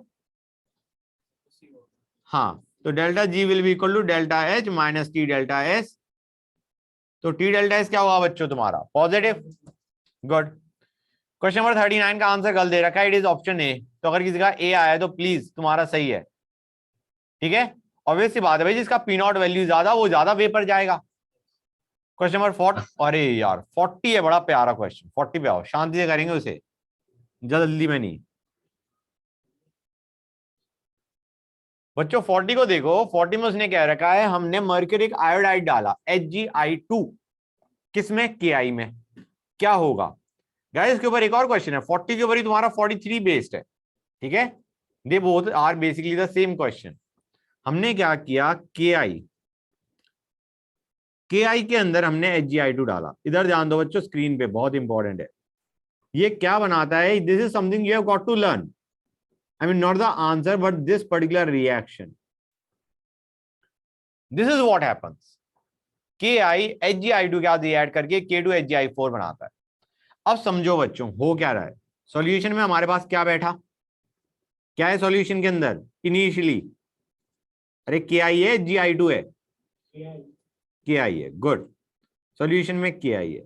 हाँ, तो delta G will be equal to delta H minus T delta S. तो टी डेल्टा एस क्या होगा बच्चों तुम्हारा? पॉजिटिव. गुड. क्वेश्चन नंबर 39 का आंसर गलत दे रखा है. It is option A. तो अगर किसी का ए आया है तो प्लीज तुम्हारा सही है. ठीक है. ऑब्वियस सी बात है भाई, जिसका पी नॉट वैल्यू ज्यादा वो ज्यादा वेपर जाएगा. Question number 40. अरे यार 40 है, बड़ा प्यारा क्वेश्चन. 40 पे आओ, शांति से करेंगे उसे, जल्दी में नहीं. बच्चों 40 को देखो. 40 में उसने क्या रखा है, हमने मर्क्यूरिक आयोडाइड डाला HgI2 किसमें? KI में. क्या होगा गाइस? इसके ऊपर एक और क्वेश्चन है. 40 के ऊपर ही तुम्हारा 43 बेस्ड है. ठीक है. They both are basically the same question. हमने क्या किया, KI के अंदर हमने HgI2 डाला. इधर ध्यान दो बच्चों, स्क्रीन पे बहुत इंपॉर्टेंट है. ये क्या बनाता है? This is something you have got to learn. I mean, not the answer, but this particular reaction. This is what happens. Ki HgI2 के साथ ऐड करके K2 HgI4 बनाता है. अब समझो बच्चों हो क्या रहा है. सॉल्यूशन में हमारे पास क्या बैठा? क्या है सॉल्यूशन के अंदर? इनिशियली अरे KI है GI2 है? KI KI है, गुड। सॉल्यूशन में KI है।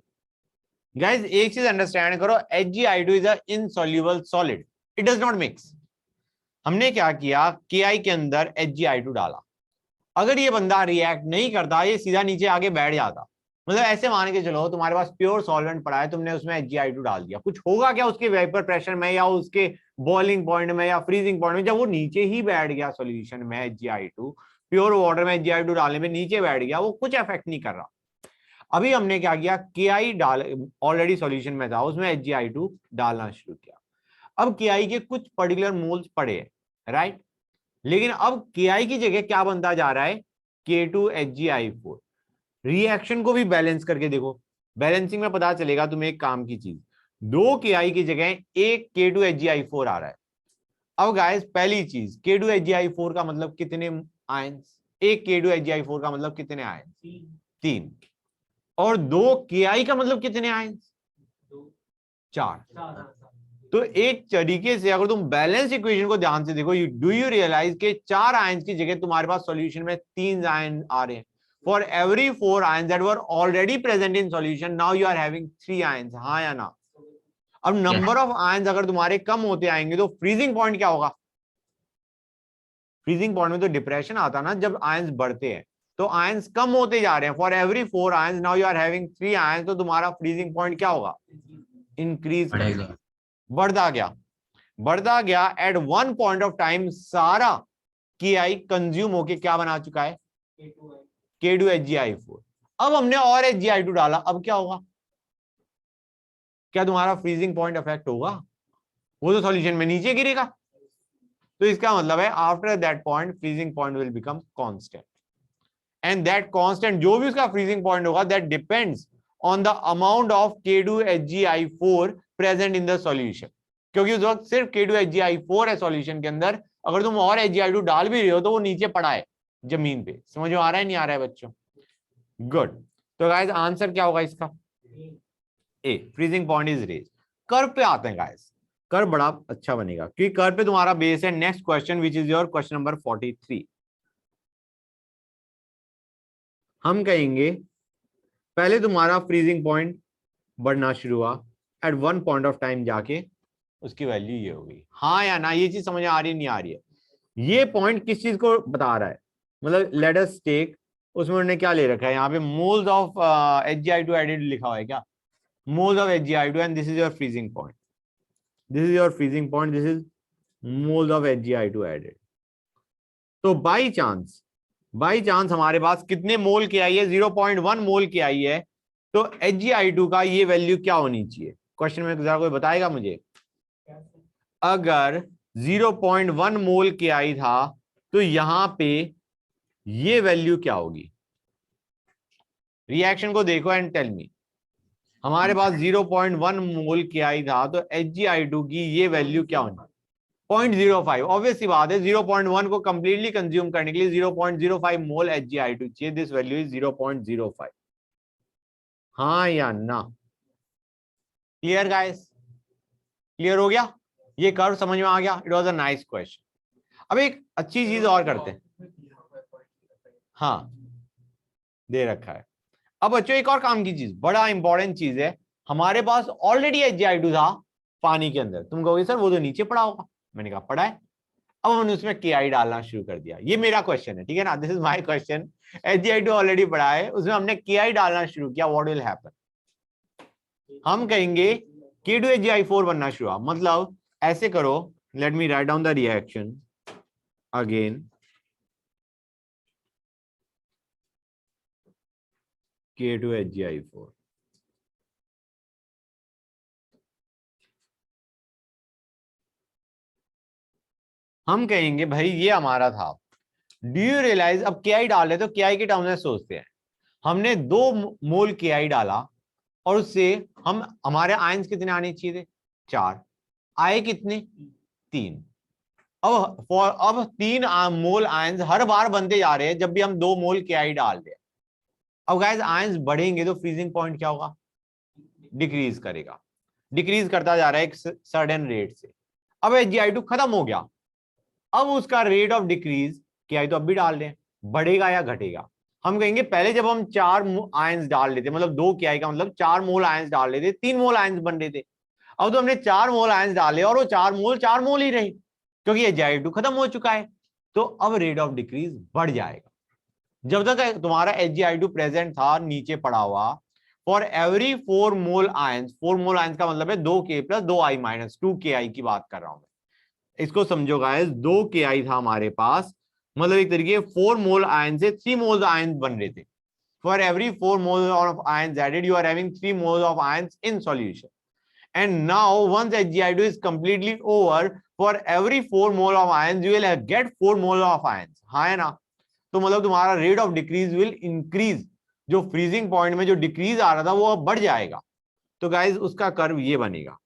गाइस एक चीज अंडरस्टैंड करो, HgI2 is a insoluble solid, it does not mix. हमने क्या किया, KI के अंदर HgI2 डाला। अगर ये बंदा रिएक्ट नहीं करता, ये सीधा नीचे आके बैठ जाता। मतलब ऐसे मान के चलो तुम्हारे पास प्योर सॉल्वेंट पड़ा है, तुमने उसमें HgI2 डाल दिया, कुछ होगा क्या उसके वेपर प्रेशर में या उसके बॉइलिंग पॉइंट में या फ्रीजिंग पॉइंट में? जब वो नीचे ही बैठ गया सॉल्यूशन में, HgI2 प्योर वाटर में HgI2 डालने में नीचे बैठ गया, वो कुछ इफेक्ट नहीं कर रहा। अभी हमने क्या किया, KI डाल, ऑलरेडी सॉल्यूशन में था, उसमें HgI2 डालना शुरू किया। अब KI के कुछ पर्टिकुलर मोल्स पड़े हैं, राइट? लेकिन अब KI की जगह क्या बनता जा रहा है, K2HgI4। रिएक्शन को भी बैलेंस करके देखो, बैलेंसिंग में पता चलेगा तुम्हें एक काम की चीज, 2 KI की जगह एक K2HgI4 आ रहा है। अब गाइस पहली चीज, K2HgI4 का मतलब कितने आयंस? एक K2HgI4 का मतलब कितने आयंस? 3। और 2 KI का मतलब कितने आयंस? 4। तो एक तरीके से अगर तुम बैलेंस इक्वेशन को ध्यान से देखो, डू यू रियलाइज के 4 आयंस की जगह तुम्हारे पास सॉल्यूशन में 3 आयन आ रहे हैं। For every 4 ions that were already present in solution, now you are having 3 ions. हाँ या ना? अब नंबर ऑफ आयंस अगर तुम्हारे कम होते आएंगे तो फ्रीजिंग पॉइंट क्या होगा? फ्रीजिंग पॉइंट में तो डिप्रेशन आता ना जब आयंस बढ़ते हैं, तो आयंस कम होते जा रहे हैं। For every 4 ions now you are having 3 ions, तो तुम्हारा फ्रीजिंग पॉइंट क्या होगा? इंक्रीज बढ़ेगा। बढ़ता गया, बढ़ता गया। At one point of time सारा KI कंज्यूम होके क्या बना चुका है? K2HgI4। अब हमने और HgI2 डाला, अब क्या होगा? क्या तुम्हारा फ्रीजिंग पॉइंट अफेक्ट होगा? वो तो सॉल्यूशन में नीचे गिरेगा। तो इसका मतलब है after that point freezing point will become constant, and that constant जो भी उसका फ्रीजिंग पॉइंट होगा, that depends on the amount of K2HgI4 present in the solution. क्योंकि उस वक्त सिर्फ K2HgI4 है सॉल्यूशन के अंदर, अगर तुम और HgI2 डाल भी रहे हो तो वो नीचे पड़ा है जमीन पे। समझ में आ रहा है नहीं आ रहा है बच्चों? गुड। तो गाइस आंसर क्या होगा इसका? A, freezing point is raise. Curve पे आते हैं गाइस, कर्व बड़ा अच्छा बनेगा क्योंकि कर्व पे तुम्हारा बेस है। Next question which is your question number 43। हम कहेंगे पहले तुम्हारा फ्रीजिंग पॉइंट बढ़ना शुरू हुआ, at one point of time जाके उसकी वैल्यू ये होगी। हाँ या ना? ये चीज समझ आ रही है नहीं आ रही है? ये पॉइंट किस चीज को बता रहा है? मतलब लेट अस टेक, उसमें उन्होंने क्या ले रखा है यहाँ पे, मोल्स ऑफ HgI2 एडेड लिखा हुआ है क्या? Moles of HgI2 and this is your freezing point, this is your freezing point, this is moles of HgI2 added. तो बाई चांस हमारे पास कितने मोल के आई है? 0.1 मोल के आई है। तो HgI2 का ये वैल्यू क्या होनी चाहिए? क्वेश्चन में जरा कोई बताएगा मुझे? अगर 0.1 मोल के आई था तो यहां पे ये वैल्यू क्या होगी? रिएक्शन को देखो एंड टेल मी। हमारे पास 0.1 मोल के आई था तो HgI2 की ये वैल्यू क्या होनी? 0.05। ऑब्वियस सी बात है, 0.1 को कंप्लीटली कंज्यूम करने के लिए 0.05 मोल HgI2 चाहिए। This value is 0.05। हाँ या ना? Clear guys? क्लियर हो गया? ये कर्व समझ में आ गया? It was a nice question. अब एक अच्छी चीज और करते हैं। हाँ दे रखा है। अब बच्चों एक और काम की चीज, बड़ा इंपॉर्टेंट चीज है, हमारे पास ऑलरेडी HgI2 था पानी के अंदर। तुम कहोगे सर वो तो नीचे पड़ा होगा, मैंने कहा पड़ा है। अब हमने उसमें KI डालना शुरू कर दिया। ये मेरा क्वेश्चन है, ठीक है ना? This is my question. HgI2 already पड़ा है, उसमें हमने KI डालना शुरू किया। What will happen? हम कहेंगे K2HgI4 बनना शुरू हुआ। मतलब ऐसे करो, let me write down the reaction again. K2HgI4, हम कहेंगे भाई ये हमारा था। डू यू रियलाइज, अब KI डाल रहे तो KI के टर्म्स में सोचते हैं। हमने 2 मोल KI डाला और उससे हम हमारे आयंस कितने आने चाहिए थे? 4। आए कितने? 3। अब 3 मोल आयंस हर बार बनते जा रहे हैं जब भी हम 2 मोल KI डाल रहे हैं। अब गाइस आयंस बढ़ेंगे तो फ्रीजिंग पॉइंट क्या होगा? डिक्रीज करेगा, डिक्रीज करता जा रहा है एक सर्टेन रेट से। अब HgI2 खत्म हो गया, अब उसका रेट ऑफ डिक्रीज KI तो अब भी डाल रहे हैं, बढ़ेगा या घटेगा? हम कहेंगे पहले जब हम 4 आयंस डाल लेते, मतलब 2 KI का मतलब 4 मोल आयंस डाल लेते, 3 मोल आयंस बन रहे थे। अब तो हमने 4 मोल आयंस डाले और वो 4 मोल ही रहे, क्योंकि HI2 खत्म हो चुका है। तो अब रेट ऑफ डिक्रीज बढ़ जाएगा। जब तक तुम्हारा HgI2 प्रेजेंट था नीचे पड़ा हुआ, for every 4 mole ions, 4 mole ions का मतलब है 2K plus 2I minus 2KI की बात कर रहा हूं मैं। इसको समझो गाइस, 2KI था हमारे पास, मतलब एक तरीके 4 मोल आयन से 3 मोल आयन बन रहे थे। For every 4 mole of ions added, you are having 3 mole of ions in solution. And now once HgI2 is completely over, for every 4 mole of ions you will get 4 mole of ions. हाँ है ना? तो मतलब तुम्हारा rate of decrease will increase, जो freezing point में जो decrease आ रहा था वो अब बढ़ जाएगा। तो गाइज उसका कर्व ये बनेगा।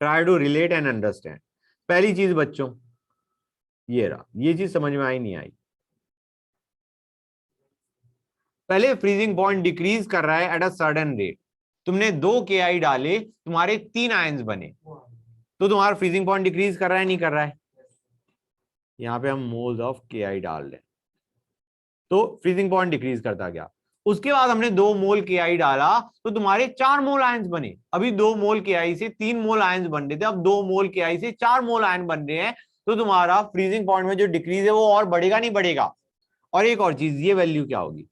Try to relate and understand. पहली चीज बच्चों ये रहा, ये चीज समझ में आई नहीं आई? पहले फ्रीजिंग पॉइंट डिक्रीज कर रहा है एट अ सर्टेन रेट, तुमने 2 KI डाले, तुम्हारे 3 आयंस बने, तो तुम्हारा फ्रीजिंग पॉइंट डिक्रीज कर रहा है नहीं कर रहा है? यहां पे हम मोल्स ऑफ KI डाल रहे हैं, तो फ्रीजिंग पॉइंट डिक्रीज करता गया। उसके बाद हमने 2 मोल KI डाला, तो तुम्हारे 4 मोल आयंस बने। अभी 2 मोल KI से 3 मोल आयंस बन रहे थे, अब 2 मोल KI से 4 मोल आयन बन रहे हैं। तो तुम्हारा फ्रीजिंग पॉइंट में जो डिक्रीज है वो और बढ़ेगा नहीं बढ़ेगा? और एक और चीज, ये वैल्यू क्या होगी?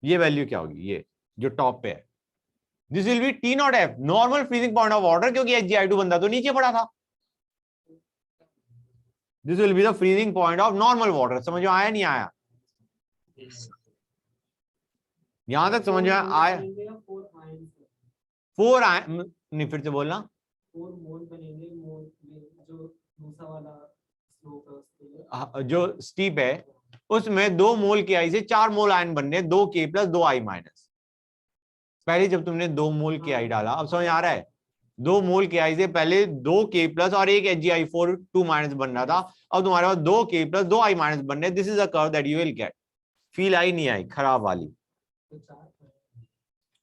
ये वैल्यू क्या होगी? ये जो टॉप पे है, this will be T0F, normal freezing point of water, क्योंकि HgI2 बंदा तो नीचे पड़ा था। This will be the freezing point of normal water. समझ में आया नहीं आया? Yes. यहां तक समझ में आया? 4 आयन नहीं, फिर से बोलना। 4 मोल बनेंगे, मोल जो दूसरा वाला स्लोप है उसके लिए। जो स्टीप है उसमें 2 मोल KI से 4 मोल आयन बनने, 2K प्लस 2I माइनस। पहले जब तुमने 2 मोल KI डाला, अब समझ आ रहा है? 2 मोल KI से पहले 2K प्लस और एक HgI4 2 माइनस बन रहा था, अब तुम्हारे पास 2K प्लस 2I माइनस बन रहे। This is a curve that you will gate. Feel I नहीं आई खराब वाली?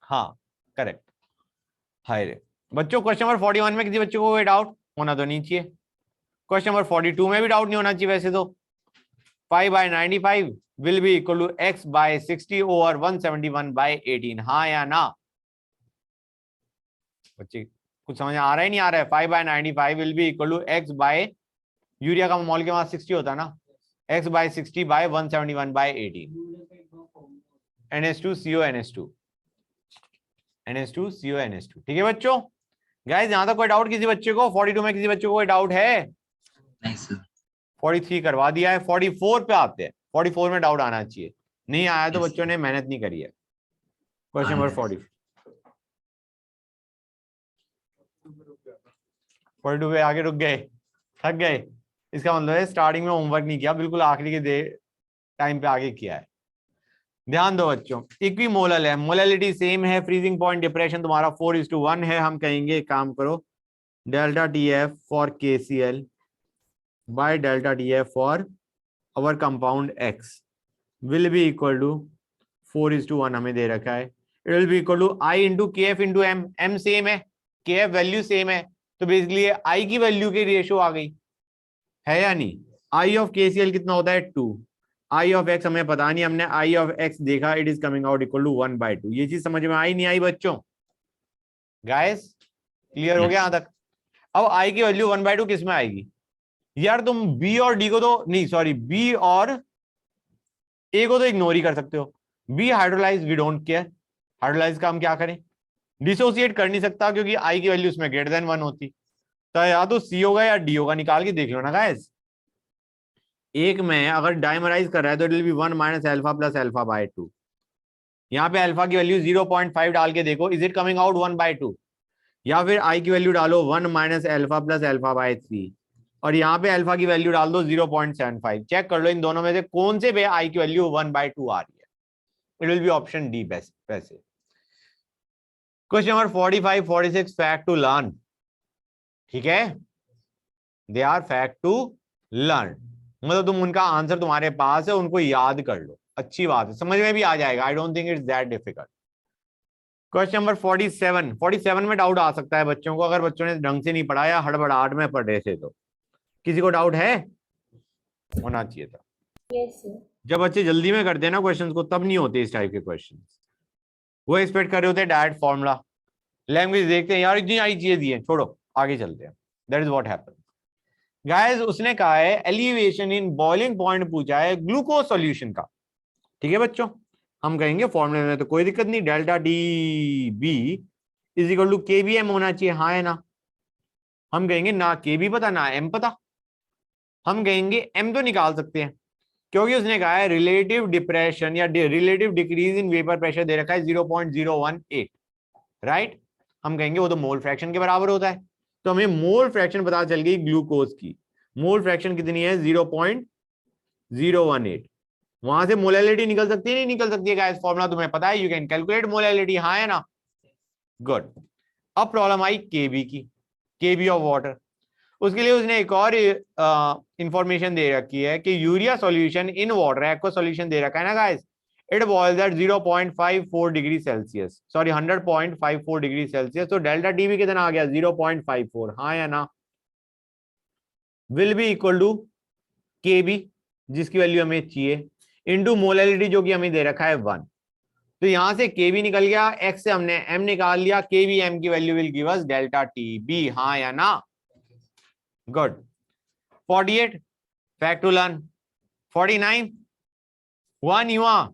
हाँ करेक्ट। हाय रे बच्चों, क्वेश्चन नंबर 41 में किसी बच्चे को कोई डाउट होना तो नहीं चाहिए। क्वेश्चन नंबर 42 में भी डाउट नहीं होना चाहिए वैसे तो। 5/95 will be equal to x/60 over 171/18, हाँ या ना? बच्चे कुछ समझ आ रहा है नहीं आ रहा है? 5/95 will be equal to x by, urea का मोल के पास 60 होता है ना, x/60/171/18, NH2CO NH2 NH2CO NH2। ठीक है बच्चों? गाइस यहां तक कोई डाउट किसी बच्चे को? 42 में किसी बच्चे को कोई डाउट है? नहीं सर। 43 करवा दिया है, 44 पे आते हैं। 44 में डाउट आना चाहिए, नहीं आया तो Yes, बच्चों ने मेहनत नहीं करी है। क्वेश्चन नंबर 42 पे आगे रुक गए, थक गए। इसका मतलब है स्टार्टिंग में होमवर्क नहीं किया, बिल्कुल आखिरी के टाइम पे आगे किया है। ध्यान दो बच्चों, इक्विमोलल है, मोलैलिटी सेम है, फ्रीजिंग पॉइंट डिप्रेशन तुम्हारा 4:1 है। हम कहेंगे काम करो, delta TF for KCl by delta TF for our compound X will be equal to 4:1 हमें दे रखा है। It will be equal to I into KF into M। M same है, KF वैल्यू सेम है, तो बेसिकली I की value की ratio आ गई है या नहीं? I ऑफ KCl कितना होता है? 2। I ऑफ X हमें पता नहीं, हमने I ऑफ X देखा, it is coming out equal to 1/2। ये चीज समझ में आई नहीं आई बच्चों? गाइस क्लियर हो गया यहां तक? अब I की वैल्यू 1/2 किस में आएगी यार? तुम B और D को तो नहीं, सॉरी B और A को तो इग्नोर ही कर सकते हो। B hydrolyse, we don't care. Hydrolyse का हम क्या करें? डिसोसिएट कर नहीं सकता क्योंकि I की वैल्यू उसमें ग्रेटर देन 1 होती, तो या तो C होगा या D होगा, निकाल के देख लो ना गाइस। एक में अगर डाइमराइज कर रहा है तो it will be 1 minus alpha plus alpha. यहाँ पे अल्फा की वैल्यू 0.5 डाल के देखो, इज इट कमिंग आउट 1/2? या फिर I की वैल्यू डालो 1 माइनस अल्फा प्लस अल्फा/3, और यहाँ पे अल्फा की वैल्यू डाल दो 0.75। चेक कर लो इन दोनों में से कौन से पे I की वैल्यू 1/2 आ रही है। It will be option D best वैसे। Question number 45, 46 fact to learn. ठीक है, they are fact to learn, मतलब तुम उनका आंसर तुम्हारे पास है, उनको याद कर लो, अच्छी बात है, समझ में भी आ जाएगा। I don't think it's that difficult. Question number 47 में डाउट आ सकता है बच्चों को, अगर बच्चों ने ढंग से नहीं पढ़ा या हड़बड़ाहट में पढ़ रहे थे तो। किसी को डाउट है? होना चाहिए था। Yes sir. जब बच्चे जल्दी में करते हैं ना क्वेश्चंस को, तब नहीं होते इस टाइप के क्वेश्चंस। वो एक्सपेक्ट कर रहे होते हैं डायरेक्ट फॉर्मूला, लैंग्वेज देखते हैं यार इतनी आई चीजें दी हैं, छोड़ो आगे चलते हैं। That is what happens guys. उसने कहा है एलिवेशन इन बॉइलिंग पॉइंट पूछा है ग्लूकोज सॉल्यूशन का। ठीक है बच्चों, हम कहेंगे फॉर्मूले में तो कोई दिक्कत नहीं, delta D B is equal to K B M होना चाहिए, हाँ है ना। हम कहेंगे ना के बी पता ना एम पता, हम कहेंगे एम तो निकाल सकते हैं, क्योंकि उसने कहा है रिलेटिव डिप्रेशन या relative decrease in vapour pressure दे रखा है 0.018, राइट। हम कहेंगे वो तो मोल फ्रैक्शन के बराबर होता है, तो हमें मोल फ्रैक्शन पता चल गई ग्लूकोज की। मोल फ्रैक्शन कितनी है 0.018। वहां से मोलैलिटी निकल सकती है नहीं निकल सकती है गाइस, फॉर्मूला तुम्हें पता है, यू कैन कैलकुलेट मोलैलिटी, हाँ है ना। गुड। अब प्रॉब्लम आई केबी की, केबी ऑफ वाटर। उसके लिए उसने एक और इंफॉर्मेशन दे रखी है कि urea solution in water, aqua solution दे रखा है ना guys, it boils at 0.54 degree Celsius, sorry 100.54 degree Celsius. तो डेल्टा टी भी कितना आ गया 0.54, हाँ या ना। Will be equal to K B जिसकी वैल्यू हमें चाहिए इनटू मोलैलिटी जो कि हमें दे रखा है 1। तो यहां से के बी निकल गया, एक्स से हमने एम निकाल लिया, के बी एम की value will give us delta T B, हाँ या ना। गुड। 48 fact to learn. 49 1 युवा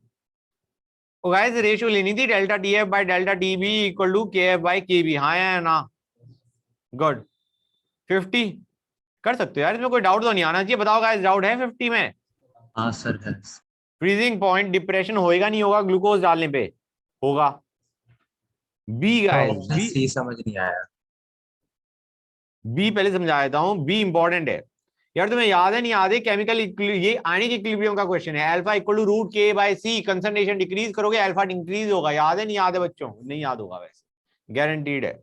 गाइस रेशियो लेनी थी delta T F by delta T B equal to K F by K B, हाँ या ना। गुड। 50 कर सकते हो यार, इसमें कोई डाउट तो नहीं आना चाहिए। बताओ गाइस डाउट है 50 में? हाँ सर है। फ्रीजिंग पॉइंट डिप्रेशन होएगा नहीं होगा ग्लूकोज डालने पे? होगा। B guys, option B C समझ नहीं आया। बी पहले समझा देता हूं, बी इंपॉर्टेंट है यार। तुम्हें याद है नहीं याद है, केमिकल ये आयनिक इक्विलिब्रियम का क्वेश्चन है। अल्फा इक्वल टू रूट के बाय सी, कंसंट्रेशन डिक्रीज करोगे अल्फा इंक्रीज होगा, याद है नहीं याद है बच्चों? नहीं याद होगा वैसे, गारंटीड है।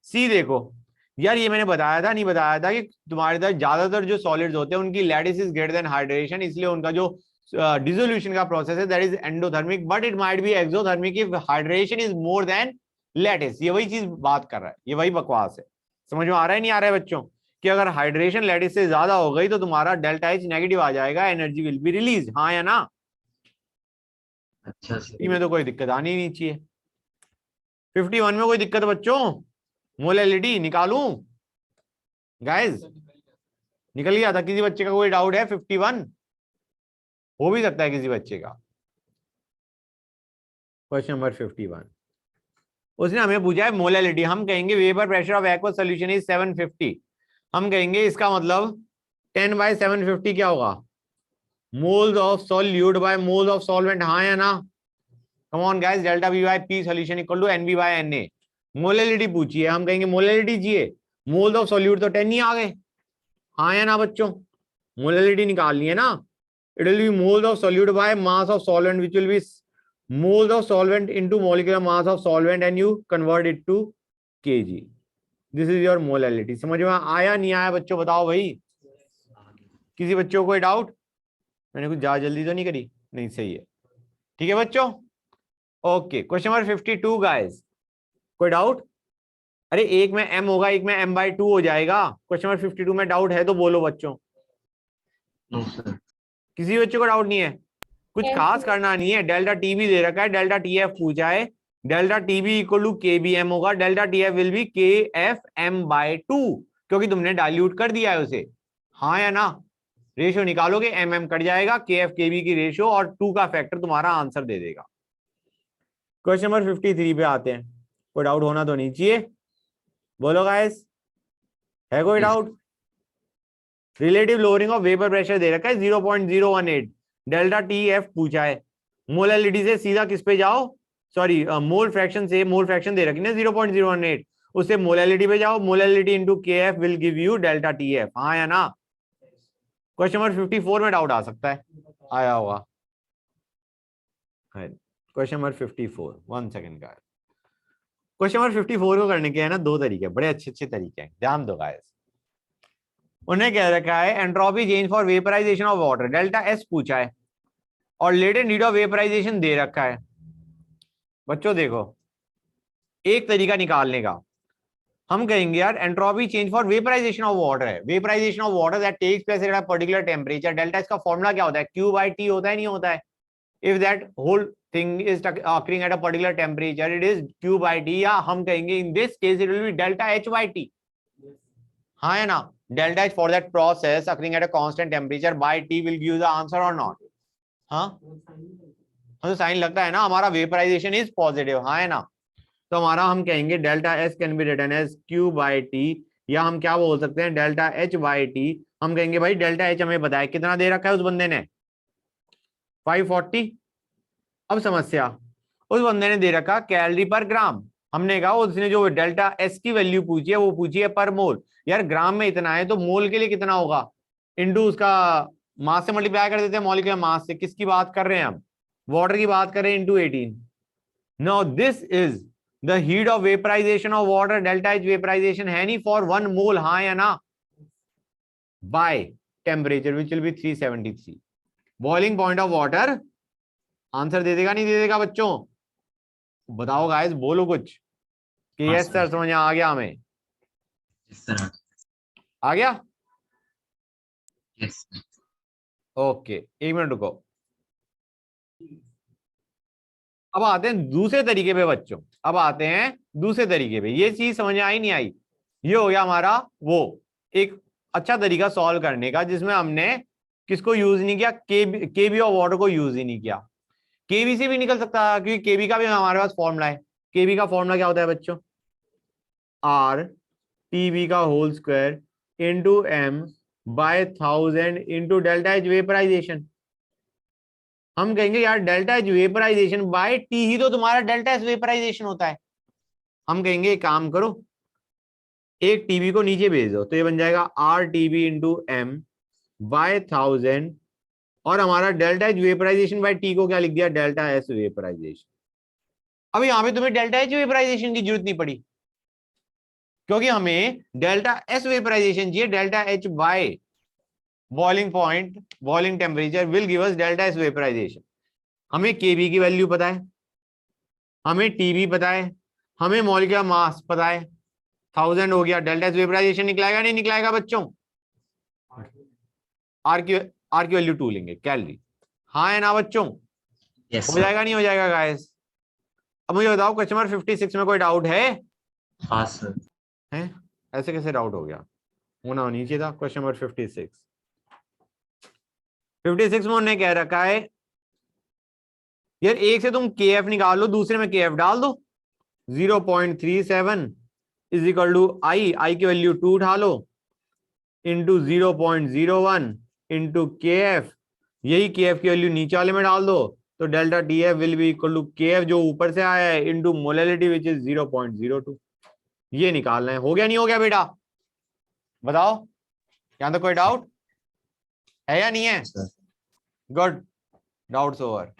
सी देखो यार, ये मैंने बताया था नहीं बताया था कि तुम्हारे तरफ ज्यादातर जो सॉलिड्स होते हैं उनकी lattice is greater than hydration, इसलिए उनका जो डिसोल्यूशन का प्रोसेस है that is endothermic, but it might be exothermic if hydration is more than lattice. ये वही चीज बात कर रहा है, ये वही बकवास है। समझ में आ रहा है नहीं आ रहा है बच्चों कि अगर हाइड्रेशन लैटिस से ज्यादा हो गई तो तुम्हारा डेल्टा एच नेगेटिव आ जाएगा, एनर्जी विल बी रिलीज, हाँ या ना। अच्छा सर। इसमें तो कोई दिक्कत आनी नहीं चाहिए। 51 में कोई दिक्कत बच्चों? मोलैलिटी निकालूं गाइस? निकल गया था? किसी बच्चे का कोई डाउट है? 51 हो भी सकता है किसी बच्चे का। क्वेश्चन नंबर 51 उसने हमें पूछा है मोलैलिटी। हम कहेंगे vapour pressure of aqua solution is 750। हम कहेंगे इसका मतलब 10/750 क्या होगा? Moles of solute by moles of solvent, हाँ या ना। Come on guys, delta V by P solution equal to N B by N A. Molality पूछी है, हम कहेंगे मोलैलिटी चाहिए, मोल्स ऑफ सॉल्यूट तो 10 ही आ गए, हाँ या ना बच्चों। मोलैलिटी निकालनी है ना, it will B moles of solute bye mass of solvent which will be moles of solvent into molecular mass of solvent and you convert it to kg. This is your molality. समझ में आया नहीं आया बच्चों? बताओ भाई, किसी बच्चों को कोई डाउट? मैंने कुछ ज्यादा जल्दी तो नहीं करी? नहीं, सही है, ठीक है बच्चों। ओके, क्वेश्चन नंबर 52 गाइस, कोई डाउट? अरे एक में m होगा, एक में m/2 हो जाएगा। क्वेश्चन नंबर 52 में डाउट है तो बोलो बच्चों। No sir. किसी बच्चों को डाउट नहीं है? कुछ खास करना नहीं है। डेल्टा टी भी दे रखा है, डेल्टा टी एफ पूछा है, delta T B equal to K B M होगा, delta T F will be K F M by 2 क्योंकि तुमने डाइल्यूट कर दिया है उसे, हाँ या ना। रेशियो निकालोगे एम एम कट जाएगा, के एफ के बी की रेशियो और 2 का फैक्टर तुम्हारा आंसर दे देगा। क्वेश्चन नंबर 53 पे आते हैं। कोई डाउट होना तो नहीं चाहिए, बोलो गाइस, है कोई doubt? Relative lowering of vapour pressure दे रखा है 0.018, डेल्टा टी एफ पूछा है। मोलैलिटी से सीधा किस पे जाओ, सॉरी मोल फ्रैक्शन से, मोल फ्रैक्शन दे रखी ना 0.018, उससे मोलैलिटी पे जाओ, मोलैलिटी इनटू के F will give you delta T F, हाँ या ना। क्वेश्चन नंबर 54 में डाउट आ सकता है, आया होगा। क्वेश्चन नंबर 54, 1 सेकंड का। क्वेश्चन नंबर 54 को करने के है ना 2 तरीके, बड़े अच्छे अच्छे तरीके हैं, ध्यान दो गाइस। उन्हें कह रखा है entropy change for vaporisation of water, delta S पूछा है और लेटेंट हीट ऑफ वेपराइजेशन दे रखा है। बच्चों देखो, एक तरीका निकालने का, हम कहेंगे यार entropy change for vaporisation of water है, vaporisation of water that takes place at a particular temperature. Delta इसका फॉर्मूला क्या होता है, Q by T होता है नहीं होता है। If that whole thing is occurring at a particular temperature it is Q by T, या हम कहेंगे in this case it will be delta H by T। हाँ है ना, delta H for that process occurring at a constant temperature by T will give the answer or not। हाँ तो sign लगता है ना, हमारा वेपराइजेशन इज पॉजिटिव, हाँ है ना। तो हमारा हम कहेंगे delta S can be written as Q by T, या हम क्या बोल सकते हैं डेल्टा H by T। हम कहेंगे भाई डेल्टा H हमें बताया कितना दे रखा है उस बंदे ने 540। अब समस्या, उस बंदे ने दे रखा कैलोरी पर ग्राम, हमने कहा उसने जो डेल्टा एस की वैल्यू पूछी है वो पूछी है पर मोल। यार ग्राम में इतना है तो मोल के लिए कितना होगा, इंटू उसका मास से मल्टीप्लाई कर देते हैं, मॉलिक्यूलर मास से। किसकी बात कर रहे हैं हम, वाटर की बात कर रहे हैं, into 18। Now this is the heat of vaporisation of water, delta H vaporisation है नहीं फॉर 1 मोल, हाँ या ना, by temperature which will be 373। Boiling point of water answer दे देगा नहीं दे देगा बच्चों, बताओ गाइस, बोलो कुछ कि हाँ यस सर समझ आ गया हमें, यस सर, आ गया। यस ओके एक मिनट रुको, अब आते हैं दूसरे तरीके पे बच्चों, अब आते हैं दूसरे तरीके पे। ये चीज समझ आई नहीं आई, ये हो गया हमारा वो एक अच्छा तरीका सॉल्व करने का जिसमें हमने किसको यूज नहीं किया, केबी ऑफ वाटर को यूज ही नहीं किया। केबी से भी निकल सकता है क्योंकि केबी का भी हमारे पास फॉर्मूला है। केबी का फॉर्मूला क्या होता है बच्चों, आर टीबी का whole square into M by 1000 into delta H vaporisation. हम कहेंगे यार delta H vaporisation by T ही तो तुम्हारा डेल्टा एच वेपराइजेशन होता है। हम कहेंगे एक काम करो, एक टीबी को नीचे भेज दो तो ये बन जाएगा R T B into M by 1000, और हमारा delta H vaporisation by T को क्या लिख दिया, डेल्टा एस वेपराइजेशन। अब यहां पे तुम्हें डेल्टा एच वेपराइजेशन की जरूरत नहीं पड़ी क्योंकि हमें डेल्टा एस वेपराइजेशन चाहिए, delta H by boiling point boiling temperature will give us delta S vaporisation. हमें केबी की वैल्यू पता है, हमें टीबी पता है, हमें मॉलिक्यूलर मास पता है, 1000 हो गया, डेल्टा एस वेपराइजेशन निकलाएगा नहीं निकलाएगा बच्चों, आर की वैल्यू 2 लेंगे कैलोरी, हाँ है ना बच्चों, यस हो जाएगा नहीं हो जाएगा गाइस। अब मुझे बताओ क्वेश्चन 56 में कोई डाउट है, हाँ सर, है ऐसे कैसे डाउट हो गया, होना नीचे था। क्वेश्चन नंबर 56 में उन्होंने कह रखा है यार एक से तुम के एफ निकाल लो, दूसरे में के एफ डाल दो, 0.37 इज इक्वल टू आई की वैल्यू 2 उठा लो इंटू 0.01 इंटू के एफ, यही के एफ की वैल्यू नीचे वाले में डाल दो तो delta T F will be equal to K F जो ऊपर से आया है इंटू मोलैलिटी विच इज 0.02। ये निकालना है, हो गया नहीं हो गया बेटा, बताओ यहां तक कोई डाउट है या नहीं है, सर गुड, डाउट्स ओवर।